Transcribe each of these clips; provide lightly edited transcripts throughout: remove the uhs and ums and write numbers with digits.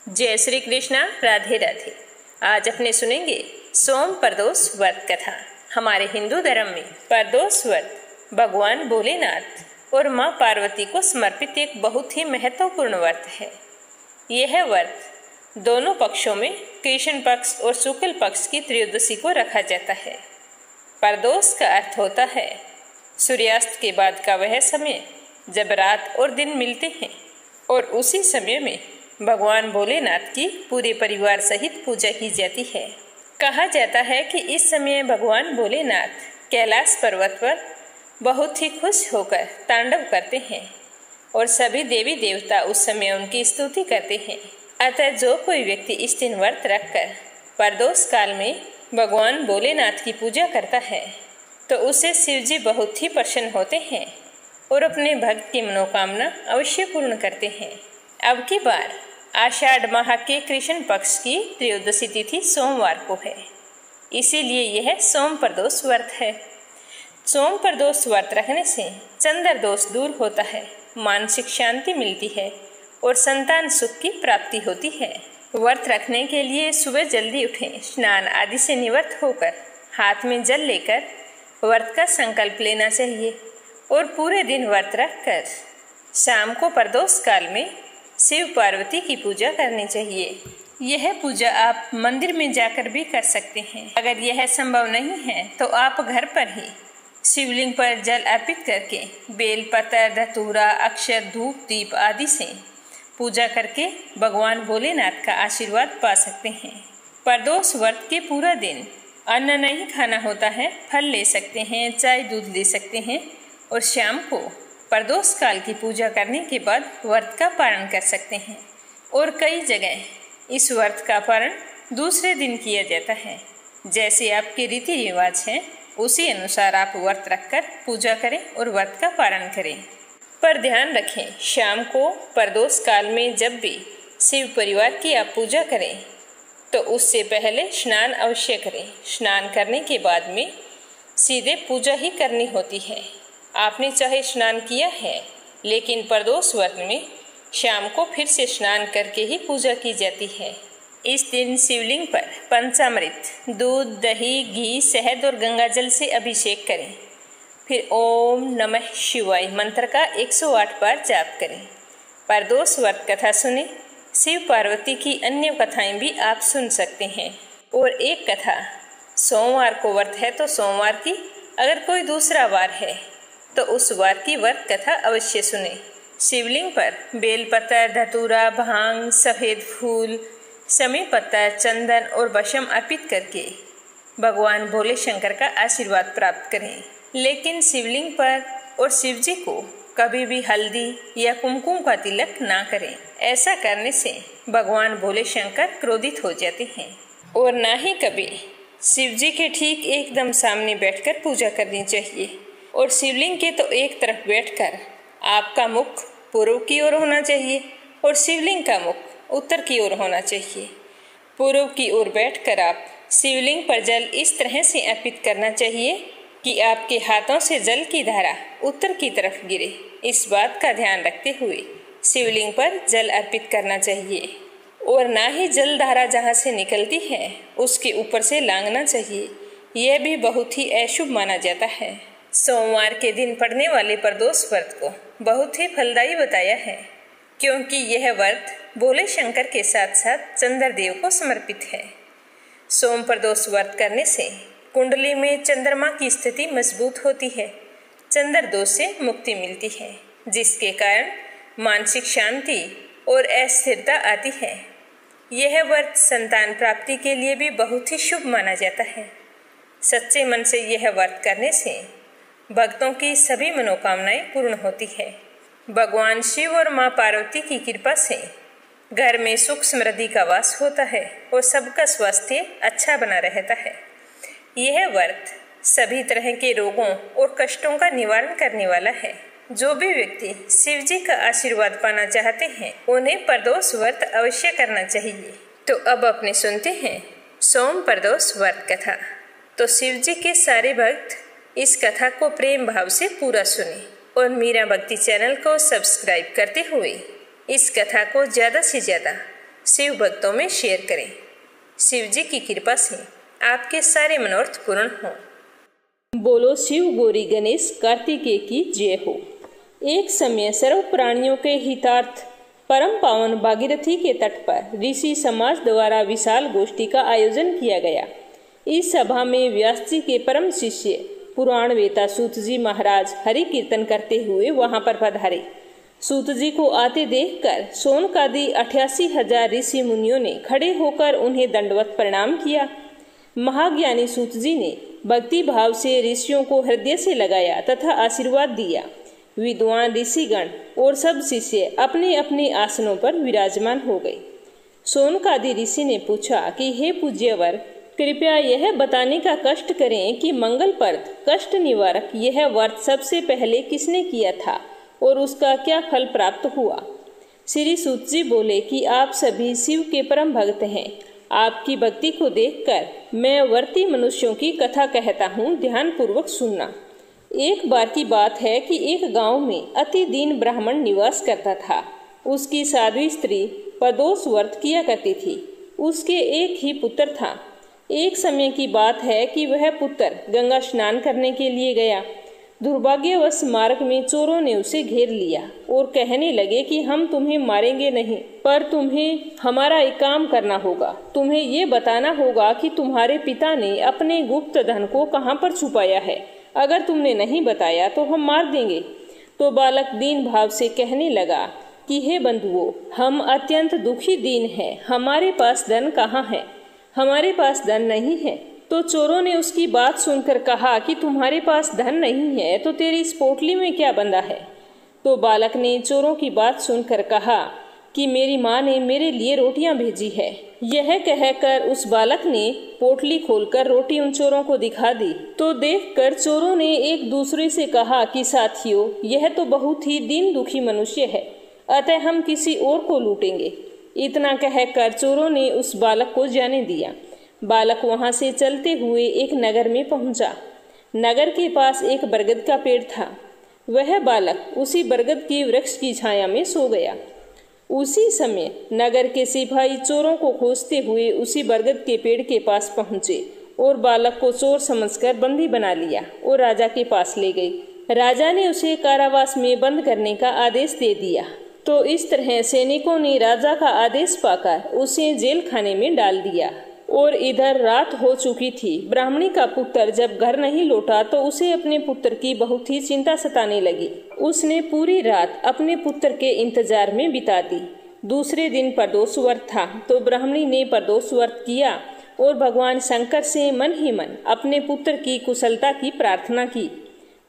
जय श्री कृष्णा, राधे राधे। आज अपने सुनेंगे सोम प्रदोष व्रत कथा। हमारे हिंदू धर्म में प्रदोष व्रत भगवान भोलेनाथ और माँ पार्वती को समर्पित एक बहुत ही महत्वपूर्ण व्रत है। यह व्रत दोनों पक्षों में कृष्ण पक्ष और शुक्ल पक्ष की त्रयोदशी को रखा जाता है। प्रदोष का अर्थ होता है सूर्यास्त के बाद का वह समय जब रात और दिन मिलते हैं, और उसी समय में भगवान भोलेनाथ की पूरे परिवार सहित पूजा की जाती है। कहा जाता है कि इस समय भगवान भोलेनाथ कैलाश पर्वत पर बहुत ही खुश होकर तांडव करते हैं और सभी देवी देवता उस समय उनकी स्तुति करते हैं। अतः जो कोई व्यक्ति इस दिन व्रत रखकर प्रदोष काल में भगवान भोलेनाथ की पूजा करता है तो उसे शिवजी बहुत ही प्रसन्न होते हैं और अपने भक्त की मनोकामना अवश्य पूर्ण करते हैं। अब की बार आषाढ़ माह के कृष्ण पक्ष की त्रयोदशी तिथि सोमवार को है, इसीलिए यह सोम प्रदोष व्रत है। सोम प्रदोष व्रत रखने से चंद्र दोष दूर होता है, मानसिक शांति मिलती है और संतान सुख की प्राप्ति होती है। व्रत रखने के लिए सुबह जल्दी उठें, स्नान आदि से निवृत्त होकर हाथ में जल लेकर व्रत का संकल्प लेना चाहिए और पूरे दिन व्रत रखकर शाम को प्रदोष काल में शिव पार्वती की पूजा करनी चाहिए। यह पूजा आप मंदिर में जाकर भी कर सकते हैं। अगर यह संभव नहीं है तो आप घर पर ही शिवलिंग पर जल अर्पित करके बेल पत्र, धतूरा, अक्षत, धूप, दीप आदि से पूजा करके भगवान भोलेनाथ का आशीर्वाद पा सकते हैं। प्रदोष व्रत के पूरा दिन अन्न नहीं खाना होता है, फल ले सकते हैं, चाय दूध ले सकते हैं और शाम को प्रदोष काल की पूजा करने के बाद व्रत का पारण कर सकते हैं। और कई जगह इस व्रत का पारण दूसरे दिन किया जाता है। जैसे आपके रीति रिवाज हैं उसी अनुसार आप व्रत रखकर पूजा करें और व्रत का पारण करें। पर ध्यान रखें, शाम को प्रदोष काल में जब भी शिव परिवार की आप पूजा करें तो उससे पहले स्नान अवश्य करें। स्नान करने के बाद में सीधे पूजा ही करनी होती है। आपने चाहे स्नान किया है, लेकिन प्रदोष व्रत में शाम को फिर से स्नान करके ही पूजा की जाती है। इस दिन शिवलिंग पर पंचामृत, दूध, दही, घी, शहद और गंगाजल से अभिषेक करें। फिर ओम नमः शिवाय मंत्र का 108 बार जाप करें। प्रदोष व्रत कथा सुने। शिव पार्वती की अन्य कथाएं भी आप सुन सकते हैं। और एक कथा सोमवार को व्रत है तो सोमवार की, अगर कोई दूसरा वार है तो उस वार की व्रत कथा अवश्य सुने। शिवलिंग पर बेलपत्र, धतूरा, भांग, सफेद फूल, समी पत्ता, चंदन और भस्म अर्पित करके भगवान भोले शंकर का आशीर्वाद प्राप्त करें। लेकिन शिवलिंग पर और शिवजी को कभी भी हल्दी या कुमकुम का तिलक ना करें। ऐसा करने से भगवान भोले शंकर क्रोधित हो जाते हैं। और ना ही कभी शिवजी के ठीक एकदम सामने बैठकर पूजा करनी चाहिए। और शिवलिंग के तो एक तरफ बैठकर आपका मुख पूर्व की ओर होना चाहिए और शिवलिंग का मुख उत्तर की ओर होना चाहिए। पूर्व की ओर बैठकर आप शिवलिंग पर जल इस तरह से अर्पित करना चाहिए कि आपके हाथों से जल की धारा उत्तर की तरफ गिरे। इस बात का ध्यान रखते हुए शिवलिंग पर जल अर्पित करना चाहिए। और ना ही जल धारा जहाँ से निकलती है उसके ऊपर से लांघना चाहिए। यह भी बहुत ही अशुभ माना जाता है। सोमवार के दिन पड़ने वाले प्रदोष व्रत को बहुत ही फलदायी बताया है, क्योंकि यह व्रत भोले शंकर के साथ साथ चंद्रदेव को समर्पित है। सोम प्रदोष व्रत करने से कुंडली में चंद्रमा की स्थिति मजबूत होती है, चंद्र दोष से मुक्ति मिलती है, जिसके कारण मानसिक शांति और अस्थिरता आती है। यह व्रत संतान प्राप्ति के लिए भी बहुत ही शुभ माना जाता है। सच्चे मन से यह व्रत करने से भक्तों की सभी मनोकामनाएं पूर्ण होती है। भगवान शिव और माँ पार्वती की कृपा से घर में सुख समृद्धि का वास होता है और सबका स्वास्थ्य अच्छा बना रहता है। यह व्रत सभी तरह के रोगों और कष्टों का निवारण करने वाला है। जो भी व्यक्ति शिव जी का आशीर्वाद पाना चाहते हैं उन्हें प्रदोष व्रत अवश्य करना चाहिए। तो अब अपने सुनते हैं सोम प्रदोष व्रत कथा। तो शिव जी के सारे भक्त इस कथा को प्रेम भाव से पूरा सुने और मीरा भक्ति चैनल को सब्सक्राइब करते हुए इस कथा को ज़्यादा से ज़्यादा शिव भक्तों में शेयर करें। शिव जी की कृपा से आपके सारे मनोरथ पूर्ण हों। बोलो शिव गौरी गणेश कार्तिकेय की जय हो। एक समय सर्व प्राणियों के हितार्थ परम पावन भागीरथी के तट पर ऋषि समाज द्वारा विशाल गोष्ठी का आयोजन किया गया। इस सभा में व्यास जी के परम शिष्य पुराण वेता सूत जी महाराज हरि कीर्तन करते हुए वहां पर पधारे। सूत जी को आते देखकर शौनकादि 88,000 ऋषि मुनियों ने खड़े होकर उन्हें दंडवत प्रणाम किया। महाज्ञानी सूत जी ने भक्ति भाव से ऋषियों को हृदय से लगाया तथा आशीर्वाद दिया। विद्वान ऋषिगण और सब शिष्य अपने अपने आसनों पर विराजमान हो गए। शौनकादि ऋषि ने पूछा कि हे पूज्यवर, कृपया यह बताने का कष्ट करें कि मंगलप्रद कष्ट निवारक यह व्रत सबसे पहले किसने किया था और उसका क्या फल प्राप्त हुआ। श्री सूत जी बोले कि आप सभी शिव के परम भक्त हैं। आपकी भक्ति को देखकर मैं व्रती मनुष्यों की कथा कहता हूँ, ध्यान पूर्वक सुनना। एक बार की बात है कि एक गांव में अति दीन ब्राह्मण निवास करता था। उसकी साध्वी स्त्री प्रदोष व्रत किया करती थी। उसके एक ही पुत्र था। एक समय की बात है कि वह पुत्र गंगा स्नान करने के लिए गया। दुर्भाग्यवश मार्ग में चोरों ने उसे घेर लिया और कहने लगे कि हम तुम्हें मारेंगे नहीं, पर तुम्हें हमारा एक काम करना होगा। तुम्हें ये बताना होगा कि तुम्हारे पिता ने अपने गुप्त धन को कहाँ पर छुपाया है। अगर तुमने नहीं बताया तो हम मार देंगे। तो बालक दीन भाव से कहने लगा कि हे बंधुओं, हम अत्यंत दुखी दीन हैं, हमारे पास धन कहाँ है, हमारे पास धन नहीं है। तो चोरों ने उसकी बात सुनकर कहा कि तुम्हारे पास धन नहीं है तो तेरी इस पोटली में क्या बंधा है। तो बालक ने चोरों की बात सुनकर कहा कि मेरी माँ ने मेरे लिए रोटियां भेजी है। यह कहकर उस बालक ने पोटली खोलकर रोटी उन चोरों को दिखा दी। तो देखकर चोरों ने एक दूसरे से कहा कि साथियों, यह तो बहुत ही दीन दुखी मनुष्य है, अतः हम किसी और को लूटेंगे। इतना कहकर चोरों ने उस बालक को जाने दिया। बालक वहां से चलते हुए एक नगर में पहुंचा। नगर के पास एक बरगद का पेड़ था। वह बालक उसी बरगद की वृक्ष की छाया में सो गया। उसी समय नगर के सिपाही चोरों को खोजते हुए उसी बरगद के पेड़ के पास पहुंचे और बालक को चोर समझकर बंदी बना लिया और राजा के पास ले गए। राजा ने उसे कारावास में बंद करने का आदेश दे दिया। तो इस तरह सैनिकों ने राजा का आदेश पाकर उसे जेल खाने में डाल दिया। और इधर रात हो चुकी थी। ब्राह्मणी का पुत्र जब घर नहीं लौटा तो उसे अपने पुत्र की बहुत ही चिंता सताने लगी। उसने पूरी रात अपने पुत्र के इंतजार में बिता दी। दूसरे दिन प्रदोष व्रत था तो ब्राह्मणी ने प्रदोष व्रत किया और भगवान शंकर से मन ही मन अपने पुत्र की कुशलता की प्रार्थना की।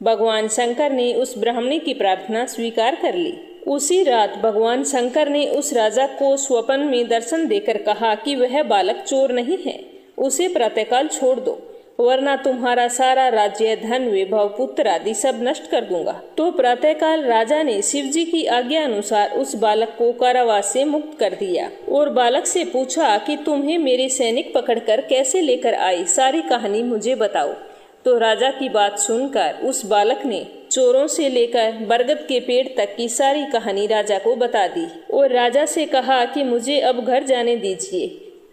भगवान शंकर ने उस ब्राह्मणी की प्रार्थना स्वीकार कर ली। उसी रात भगवान शंकर ने उस राजा को स्वप्न में दर्शन देकर कहा कि वह बालक चोर नहीं है, उसे प्रातःकाल छोड़ दो, वरना तुम्हारा सारा राज्य, धन, वैभव, पुत्र आदि सब नष्ट कर दूंगा। तो प्रातःकाल राजा ने शिव जी की आज्ञा अनुसार उस बालक को कारावास से मुक्त कर दिया और बालक से पूछा कि तुम्हें मेरे सैनिक पकड़कर कैसे लेकर आए, सारी कहानी मुझे बताओ। तो राजा की बात सुनकर उस बालक ने चोरों से लेकर बरगद के पेड़ तक की सारी कहानी राजा को बता दी और राजा से कहा कि मुझे अब घर जाने दीजिए,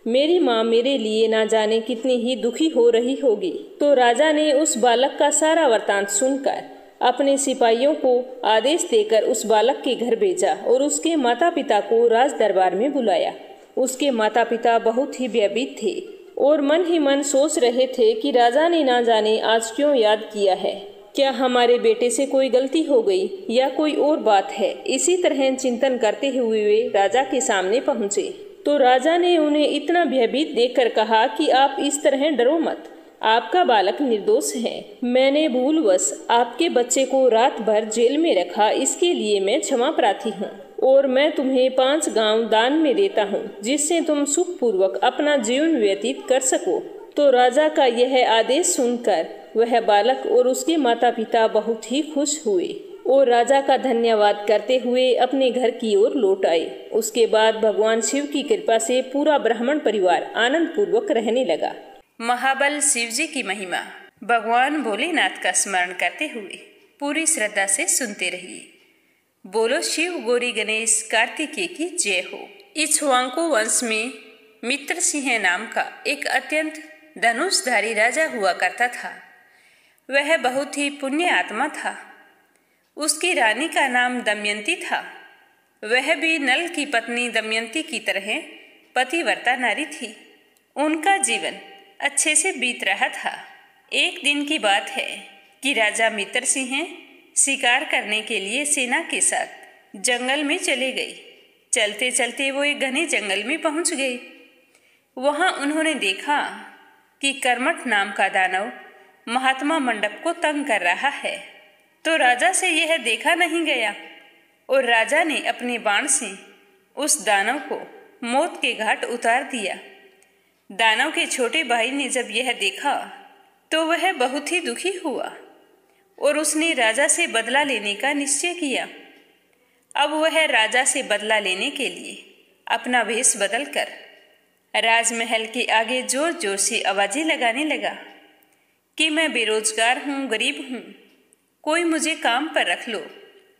मेरी माँ मेरे लिए ना जाने कितनी ही दुखी हो रही होगी। तो राजा ने उस बालक का सारा वृतांत सुनकर अपने सिपाहियों को आदेश देकर उस बालक के घर भेजा और उसके माता पिता को राज दरबार में बुलाया। उसके माता पिता बहुत ही भयभीत थे और मन ही मन सोच रहे थे कि राजा ने ना जाने आज क्यों याद किया है, क्या हमारे बेटे से कोई गलती हो गई या कोई और बात है। इसी तरह चिंतन करते हुए वे राजा के सामने पहुंचे। तो राजा ने उन्हें इतना भयभीत देखकर कहा कि आप इस तरह डरो मत, आपका बालक निर्दोष है। मैंने भूलवश आपके बच्चे को रात भर जेल में रखा, इसके लिए मैं क्षमा प्रार्थी हूँ और मैं तुम्हें 5 गांव दान में देता हूँ, जिससे तुम सुखपूर्वक अपना जीवन व्यतीत कर सको। तो राजा का यह आदेश सुनकर वह बालक और उसके माता पिता बहुत ही खुश हुए और राजा का धन्यवाद करते हुए अपने घर की ओर लौट आए। उसके बाद भगवान शिव की कृपा से पूरा ब्राह्मण परिवार आनंद पूर्वक रहने लगा। महाबल शिव जी की महिमा। भगवान भोलेनाथ का स्मरण करते हुए पूरी श्रद्धा से सुनते रहिए। बोलो शिव गौरी गणेश कार्तिकेय की जय हो। इक्ष्वाकु वंश में मित्रसिंह नाम का एक अत्यंत धनुषधारी राजा हुआ करता था। वह बहुत ही पुण्य आत्मा था। उसकी रानी का नाम दमयंती था। वह भी नल की पत्नी दमयंती की तरह पतिव्रता नारी थी। उनका जीवन अच्छे से बीत रहा था। एक दिन की बात है कि राजा मित्रसिंह शिकार करने के लिए सेना के साथ जंगल में चले गए। चलते चलते वो एक घने जंगल में पहुंच गए। वहां उन्होंने देखा कि कर्मठ नाम का दानव महात्मा मंडप को तंग कर रहा है। तो राजा से यह देखा नहीं गया और राजा ने अपने बाण से उस दानव को मौत के घाट उतार दिया। दानव के छोटे भाई ने जब यह देखा तो वह बहुत ही दुखी हुआ और उसने राजा से बदला लेने का निश्चय किया। अब वह राजा से बदला लेने के लिए अपना वेश बदलकर राजमहल के आगे जोर जोर से आवाजें लगाने लगा कि मैं बेरोजगार हूँ, गरीब हूँ, कोई मुझे काम पर रख लो,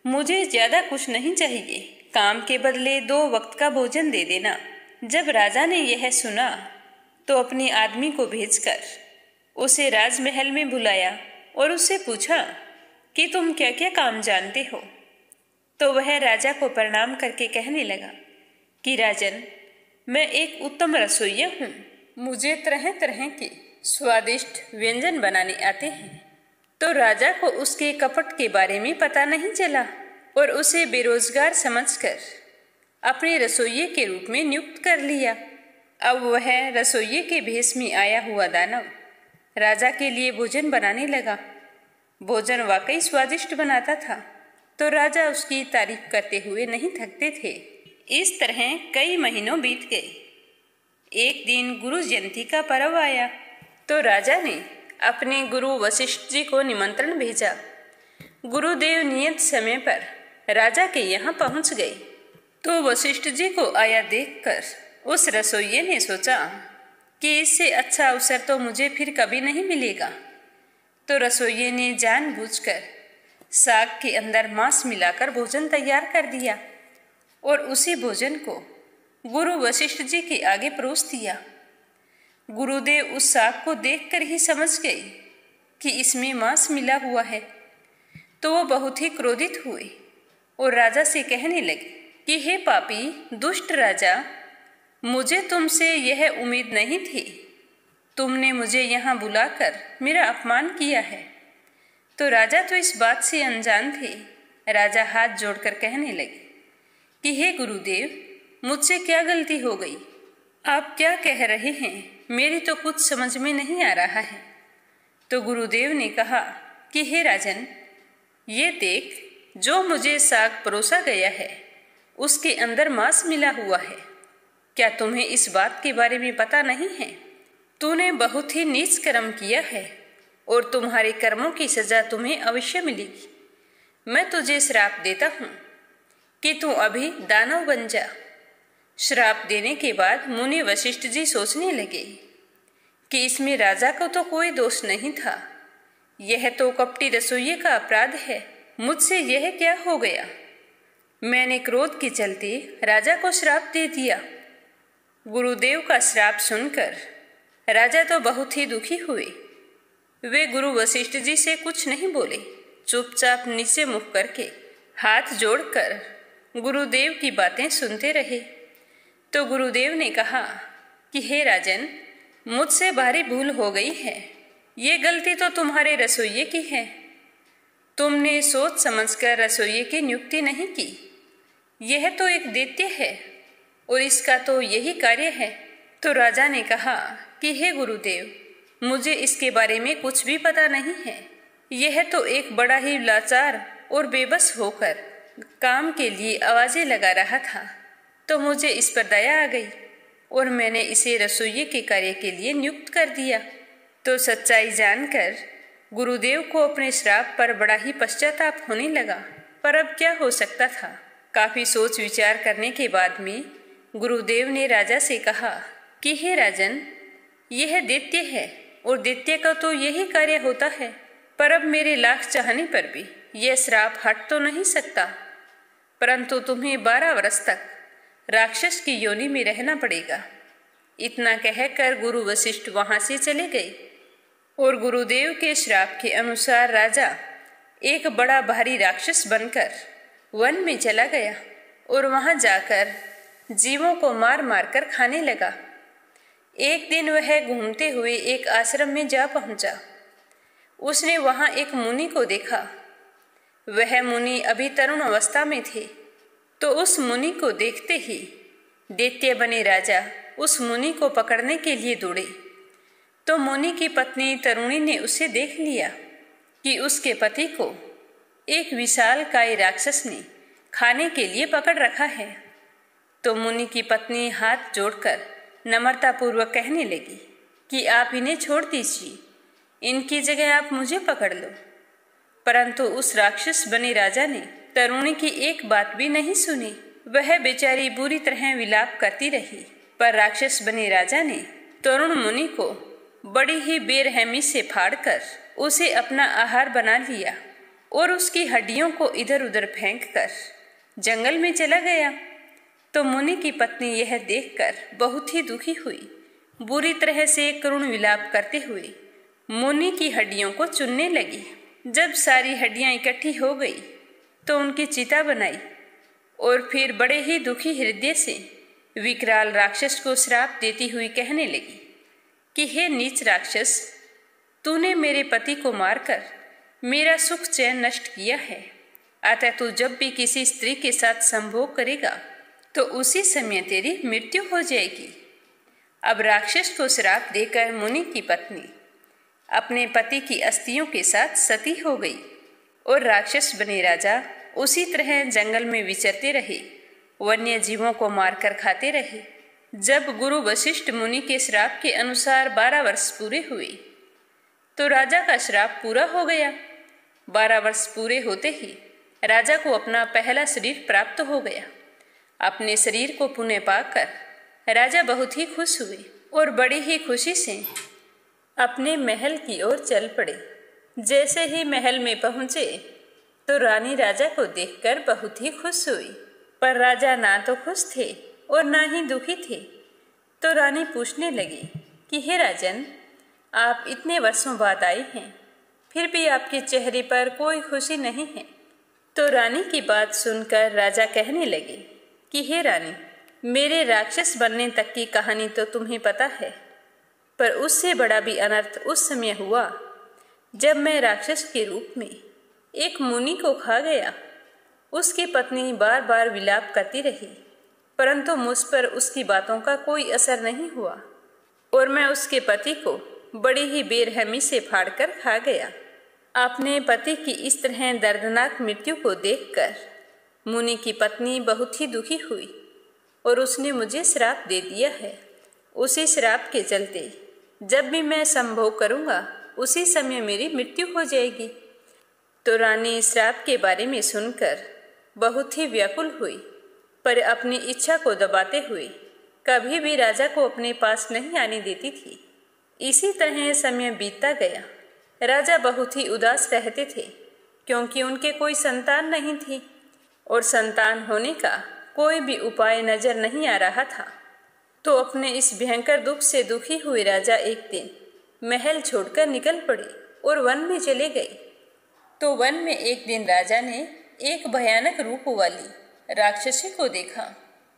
मुझे ज्यादा कुछ नहीं चाहिए, काम के बदले 2 वक्त का भोजन दे देना। जब राजा ने यह सुना तो अपने आदमी को भेजकर उसे राजमहल में बुलाया और उससे पूछा कि तुम क्या क्या काम जानते हो। तो वह राजा को प्रणाम करके कहने लगा कि राजन, मैं एक उत्तम रसोइया हूँ, मुझे तरह तरह के स्वादिष्ट व्यंजन बनाने आते हैं। तो राजा को उसके कपट के बारे में पता नहीं चला और उसे बेरोजगार समझकर अपने रसोइये के रूप में नियुक्त कर लिया। अब वह रसोइये के भेष में आया हुआ दानव राजा के लिए भोजन बनाने लगा। भोजन वाकई स्वादिष्ट बनाता था तो राजा उसकी तारीफ करते हुए नहीं थकते थे। इस तरह कई महीनों बीत गए। एक दिन गुरु जयंती का पर्व आया तो राजा ने अपने गुरु वशिष्ठ जी को निमंत्रण भेजा। गुरुदेव नियत समय पर राजा के यहाँ पहुँच गए तो वशिष्ठ जी को आया देखकर उस रसोइये ने सोचा कि इससे अच्छा अवसर तो मुझे फिर कभी नहीं मिलेगा। तो रसोइये ने जानबूझकर साग के अंदर मांस मिलाकर भोजन तैयार कर दिया और उसी भोजन को गुरु वशिष्ठ जी के आगे परोस दिया। गुरुदेव उस साग को देखकर ही समझ गए कि इसमें मांस मिला हुआ है। तो वो बहुत ही क्रोधित हुए और राजा से कहने लगे कि हे पापी दुष्ट राजा, मुझे तुमसे यह उम्मीद नहीं थी। तुमने मुझे यहाँ बुलाकर मेरा अपमान किया है। तो राजा तो इस बात से अनजान थे। राजा हाथ जोड़कर कहने लगे कि हे गुरुदेव, मुझसे क्या गलती हो गई? आप क्या कह रहे हैं? मेरी तो कुछ समझ में नहीं आ रहा है। तो गुरुदेव ने कहा कि हे राजन, ये देख, जो मुझे साग परोसा गया है उसके अंदर मांस मिला हुआ है। क्या तुम्हें इस बात के बारे में पता नहीं है? तूने बहुत ही नीच कर्म किया है और तुम्हारे कर्मों की सजा तुम्हें अवश्य मिलेगी। मैं तुझे श्राप देता हूँ कि तू अभी दानव बन जा। श्राप देने के बाद मुनि वशिष्ठ जी सोचने लगे कि इसमें राजा को तो कोई दोष नहीं था, यह तो कपटी रसोइये का अपराध है। मुझसे यह क्या हो गया? मैंने क्रोध के चलते राजा को श्राप दे दिया। गुरुदेव का श्राप सुनकर राजा तो बहुत ही दुखी हुए। वे गुरु वशिष्ठ जी से कुछ नहीं बोले, चुपचाप नीचे मुख करके हाथ जोड़कर गुरुदेव की बातें सुनते रहे। तो गुरुदेव ने कहा कि हे राजन, मुझसे भारी भूल हो गई है। ये गलती तो तुम्हारे रसोइये की है। तुमने सोच समझकर रसोइये की नियुक्ति नहीं की। यह तो एक दैत्य है और इसका तो यही कार्य है। तो राजा ने कहा कि हे गुरुदेव, मुझे इसके बारे में कुछ भी पता नहीं है। यह तो एक बड़ा ही लाचार और बेबस होकर काम के लिए आवाजें लगा रहा था, तो मुझे इस पर दया आ गई और मैंने इसे रसोइये के कार्य के लिए नियुक्त कर दिया। तो सच्चाई जानकर गुरुदेव को अपने श्राप पर बड़ा ही पश्चाताप होने लगा, पर अब क्या हो सकता था। काफी सोच विचार करने के बाद में गुरुदेव ने राजा से कहा कि हे राजन, यह दैत्य है और दैत्य का तो यही कार्य होता है, पर अब मेरे लाख चाहने पर भी यह श्राप हट तो नहीं सकता, परंतु तुम्हें 12 वर्ष तक राक्षस की योनि में रहना पड़ेगा। इतना कहकर गुरु वशिष्ठ वहां से चले गए और गुरुदेव के श्राप के अनुसार राजा एक बड़ा भारी राक्षस बनकर वन में चला गया और वहां जाकर जीवों को मार मार कर खाने लगा। एक दिन वह घूमते हुए एक आश्रम में जा पहुंचा। उसने वहां एक मुनि को देखा। वह मुनि अभी तरुण अवस्था में थे, तो उस मुनि को देखते ही दैत्य बने राजा उस मुनि को पकड़ने के लिए दौड़े। तो मुनि की पत्नी तरुणी ने उसे देख लिया कि उसके पति को एक विशालकाय राक्षस ने खाने के लिए पकड़ रखा है। तो मुनि की पत्नी हाथ जोड़कर नम्रतापूर्वक कहने लगी कि आप इन्हें छोड़ दीजिए, इनकी जगह आप मुझे पकड़ लो। परंतु उस राक्षस बने राजा ने तरुणी की एक बात भी नहीं सुनी। वह बेचारी बुरी तरह विलाप करती रही। पर राक्षस बने राजा ने तरुण मुनि को बड़ी ही बेरहमी से फाड़कर उसे अपना आहार बना लिया और उसकी हड्डियों को इधर उधर फेंककर जंगल में चला गया। तो मुनि की पत्नी यह देखकर बहुत ही दुखी हुई। बुरी तरह से करुण विलाप करते हुए मुनि की हड्डियों को चुनने लगी। जब सारी हड्डियां इकट्ठी हो गई तो उनकी चिता बनाई और फिर बड़े ही दुखी हृदय से विकराल राक्षस को श्राप देती हुई कहने लगी कि हे नीच राक्षस, तूने मेरे पति को मारकर मेरा सुख चैन नष्ट किया है। अतः तू जब भी किसी स्त्री के साथ संभोग करेगा तो उसी समय तेरी मृत्यु हो जाएगी। अब राक्षस को श्राप देकर मुनि की पत्नी अपने पति की अस्थियों के साथ सती हो गई और राक्षस बने राजा उसी तरह जंगल में विचरते रहे, वन्य जीवों को मारकर खाते रहे। जब गुरु वशिष्ठ मुनि के श्राप के अनुसार 12 वर्ष पूरे हुए तो राजा का श्राप पूरा हो गया। 12 वर्ष पूरे होते ही राजा को अपना पहला शरीर प्राप्त हो गया। अपने शरीर को पुनः पाकर राजा बहुत ही खुश हुए और बड़ी ही खुशी से अपने महल की ओर चल पड़े। जैसे ही महल में पहुंचे तो रानी राजा को देखकर बहुत ही खुश हुई। पर राजा ना तो खुश थे और ना ही दुखी थे। तो रानी पूछने लगी कि हे राजन, आप इतने वर्षों बाद आए हैं, फिर भी आपके चेहरे पर कोई खुशी नहीं है। तो रानी की बात सुनकर राजा कहने लगे कि हे रानी, मेरे राक्षस बनने तक की कहानी तो तुम्हें पता है, पर उससे बड़ा भी अनर्थ उस समय हुआ जब मैं राक्षस के रूप में एक मुनि को खा गया। उसकी पत्नी बार बार विलाप करती रही, परंतु मुझ पर उसकी बातों का कोई असर नहीं हुआ और मैं उसके पति को बड़ी ही बेरहमी से फाड़कर खा गया। अपने पति की इस तरह दर्दनाक मृत्यु को देखकर मुनि की पत्नी बहुत ही दुखी हुई और उसने मुझे श्राप दे दिया है। उसी श्राप के चलते जब भी मैं संभोग करूँगा उसी समय मेरी मृत्यु हो जाएगी। तो रानी श्राप के बारे में सुनकर बहुत ही व्याकुल हुई, पर अपनी इच्छा को दबाते हुए कभी भी राजा को अपने पास नहीं आने देती थी। इसी तरह समय बीतता गया। राजा बहुत ही उदास रहते थे क्योंकि उनके कोई संतान नहीं थी और संतान होने का कोई भी उपाय नजर नहीं आ रहा था। तो अपने इस भयंकर दुख से दुखी हुए राजा एक दिन महल छोड़कर निकल पड़े और वन में चले गए। तो वन में एक दिन राजा ने एक भयानक रूप वाली राक्षसी को देखा।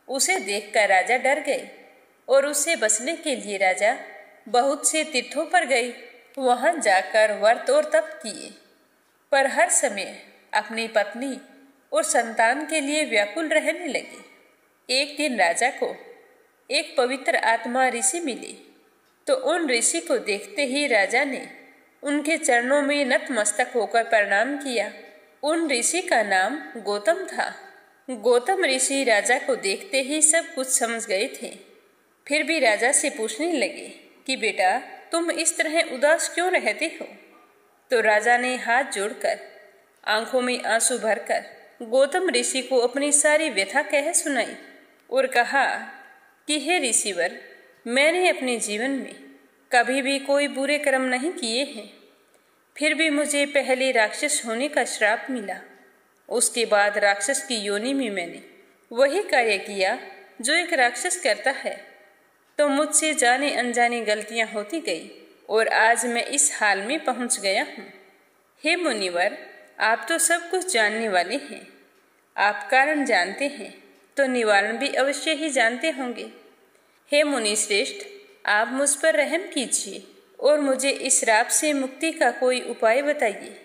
उसे देखकर राजा डर गए और उससे बचने के लिए राजा बहुत से तीर्थों पर गए। वहां जाकर व्रत और तप किए, पर हर समय अपनी पत्नी और संतान के लिए व्याकुल रहने लगे। एक दिन राजा को एक पवित्र आत्मा ऋषि मिले, तो उन ऋषि को देखते ही राजा ने उनके चरणों में नतमस्तक होकर प्रणाम किया। उन ऋषि का नाम गौतम था। गौतम ऋषि राजा को देखते ही सब कुछ समझ गए थे। फिर भी राजा से पूछने लगे कि बेटा, तुम इस तरह उदास क्यों रहते हो? तो राजा ने हाथ जोड़कर आंखों में आंसू भरकर गौतम ऋषि को अपनी सारी व्यथा कह सुनाई और कहा कि हे ऋषिवर, मैंने अपने जीवन में कभी भी कोई बुरे कर्म नहीं किए हैं, फिर भी मुझे पहले राक्षस होने का श्राप मिला। उसके बाद राक्षस की योनि में मैंने वही कार्य किया जो एक राक्षस करता है, तो मुझसे जाने अनजाने गलतियां होती गई और आज मैं इस हाल में पहुंच गया हूँ। हे मुनिवर, आप तो सब कुछ जानने वाले हैं। आप कारण जानते हैं तो निवारण भी अवश्य ही जानते होंगे। हे मुनि श्रेष्ठ, आप मुझ पर रहम कीजिए और मुझे इस श्राप से मुक्ति का कोई उपाय बताइए।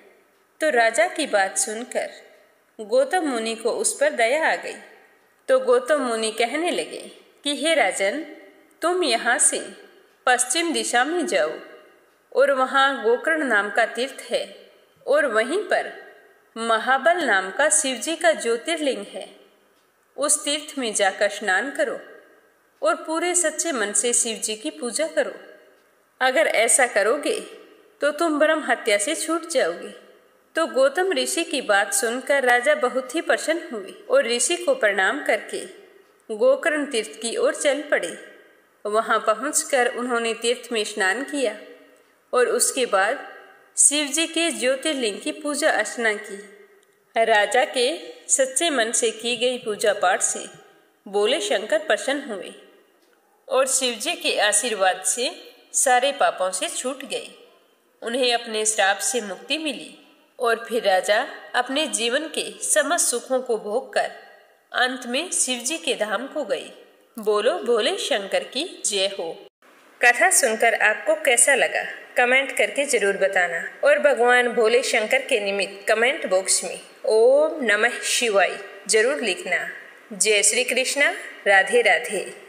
तो राजा की बात सुनकर गौतम मुनि को उस पर दया आ गई। तो गौतम मुनि कहने लगे कि हे राजन, तुम यहाँ से पश्चिम दिशा में जाओ और वहाँ गोकर्ण नाम का तीर्थ है और वहीं पर महाबल नाम का शिवजी का ज्योतिर्लिंग है। उस तीर्थ में जाकर स्नान करो और पूरे सच्चे मन से शिवजी की पूजा करो। अगर ऐसा करोगे तो तुम ब्रह्म हत्या से छूट जाओगे। तो गौतम ऋषि की बात सुनकर राजा बहुत ही प्रसन्न हुए और ऋषि को प्रणाम करके गोकर्ण तीर्थ की ओर चल पड़े। वहां पहुंचकर उन्होंने तीर्थ में स्नान किया और उसके बाद शिवजी के ज्योतिर्लिंग की पूजा अर्चना की। राजा के सच्चे मन से की गई पूजा पाठ से बोले शंकर प्रसन्न हुए और शिवजी के आशीर्वाद से सारे पापों से छूट गए। उन्हें अपने श्राप से मुक्ति मिली और फिर राजा अपने जीवन के समस्त सुखों को भोग कर अंत में शिवजी के धाम को गए। बोलो भोले शंकर की जय हो। कथा सुनकर आपको कैसा लगा कमेंट करके जरूर बताना और भगवान भोले शंकर के निमित्त कमेंट बॉक्स में ओम नमः शिवाय जरूर लिखना। जय श्री कृष्णा। राधे राधे।